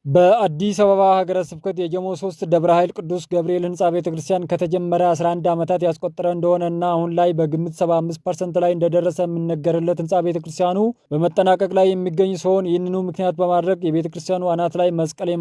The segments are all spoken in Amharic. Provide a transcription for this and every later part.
በአዲስ አበባ ሀገረ ስብከት የጀሞ 3 ደብረ ኃይል ቅዱስ ገብርኤል ህንፃ ቤተክርስቲያን ከተጀመረ 11 ዓመታት ያስቆጠረ እንደሆነና አሁን ላይ በግምት 75% ላይ እንደደረሰ የሚነገርለት ህንፃ ቤተክርስቲያኑ በመጠናቀቅ ላይ የሚገኝ ሲሆን ይህንኑ ምክንያት በማድረግ የቤተክርስቲያኑ አናት ላይ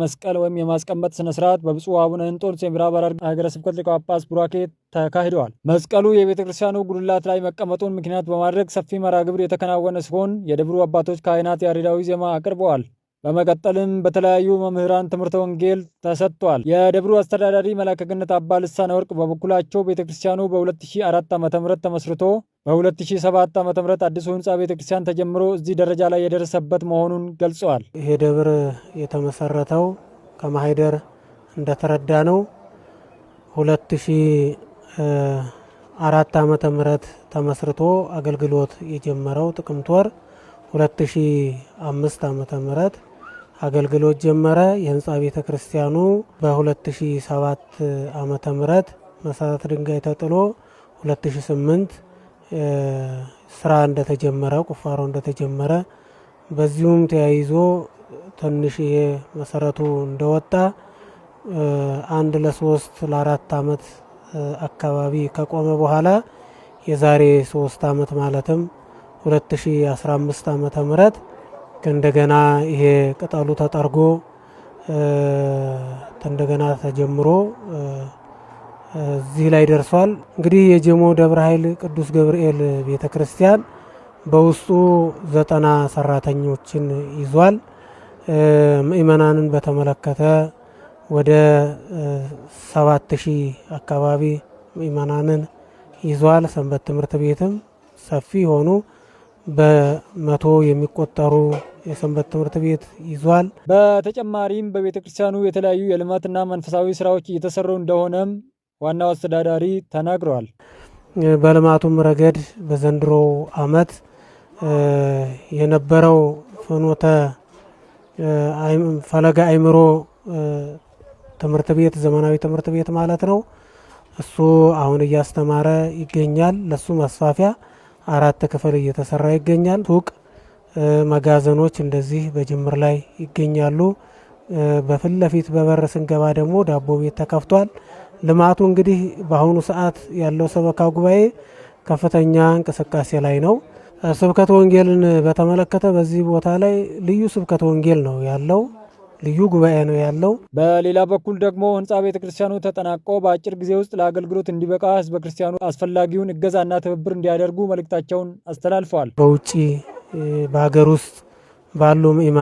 መስቀል ወይም የማስቀመጥ ስነ ስርዓት በብፁዕ አቡነ እንጦንስ የምዕራብ ሐረርጌ ሀገረ ስብከት ሊቀ ጳጳስ ቡራኬ ተካሂደዋል። መስቀሉ የቤተክርስቲያኑ ጉልላት ላይ መቀመጡን ምክንያት በማድረግ ሰፊ መርሐ ግብር የተከናወነ ሲሆን የደብሩ አባቶች ካህናት ያሬዳዊ ዜማ አቅርበዋል። በመቀጠልም በተለያዩ መምህራን ትምህርተ ወንጌል ተሰጥቷል። የደብሩ አስተዳዳሪ መላከ ገነት አባ ልሳነ ወርቅ በበኩላቸው ቤተክርስቲያኑ በ2004 ዓ.ም ተመስርቶ በ2007 ዓ.ም አዲሱ ህንፃ ቤተክርስቲያን ተጀምሮ እዚህ ደረጃ ላይ የደረሰበት መሆኑን ገልጸዋል። ይሄ ደብር የተመሰረተው ከማህደር እንደተረዳ ነው 2004 ዓ.ም ተመስርቶ አገልግሎት የጀመረው ጥቅምት ወር 2005 ዓ.ም አገልግሎት ጀመረ። የህንፃ ቤተክርስቲያኑ በ2007 ዓመተ ምህረት መሰረት ድንጋይ ተጥሎ 2008 ስራ እንደተጀመረ ቁፋሮ እንደተጀመረ በዚሁም ተያይዞ ትንሽ መሰረቱ እንደወጣ 1 ለ3 ለ4 ዓመት አካባቢ ከቆመ በኋላ የዛሬ 3 ዓመት ማለትም 2015 ዓመተ ምህረት እንደገና ይሄ ቅጠሉ ተጠርጎ እንደገና ተጀምሮ እዚህ ላይ ደርሷል። እንግዲህ የጀሞ ደብረ ኃይል ቅዱስ ገብርኤል ቤተክርስቲያን በውስጡ 90 ሰራተኞችን ይዟል። ምእመናንን በተመለከተ ወደ 7000 አካባቢ ምእመናንን ይዟል። ሰንበት ትምህርት ቤትም ሰፊ ሆኑ በመቶ የሚቆጠሩ የሰንበት ትምህርት ቤት ይዟል። በተጨማሪም በቤተክርስቲያኑ የተለያዩ የልማትና መንፈሳዊ ስራዎች እየተሰሩ እንደሆነም ዋናው አስተዳዳሪ ተናግረዋል። በልማቱም ረገድ በዘንድሮ ዓመት የነበረው ፍኖተ ፈለገ አእምሮ ትምህርት ቤት ዘመናዊ ትምህርት ቤት ማለት ነው። እሱ አሁን እያስተማረ ይገኛል። ለሱ ማስፋፊያ 4 ክፍል እየተሰራ ይገኛል። ሱቅ፣ መጋዘኖች እንደዚህ በጅምር ላይ ይገኛሉ። በፊት ለፊት በበር ስንገባ ደግሞ ዳቦ ቤት ተከፍቷል። ልማቱ እንግዲህ በአሁኑ ሰዓት ያለው ሰበካ ጉባኤ ከፍተኛ እንቅስቃሴ ላይ ነው። ስብከተ ወንጌልን በተመለከተ በዚህ ቦታ ላይ ልዩ ስብከተ ወንጌል ነው ያለው። ልዩ ጉባኤ ነው ያለው። በሌላ በኩል ደግሞ ህንፃ ቤተክርስቲያኑ ተጠናቆ በአጭር ጊዜ ውስጥ ለአገልግሎት እንዲበቃ ህዝበ ክርስቲያኑ አስፈላጊውን እገዛና ትብብር እንዲያደርጉ መልእክታቸውን አስተላልፈዋል። በውጪ በሀገር ውስጥ ባሉ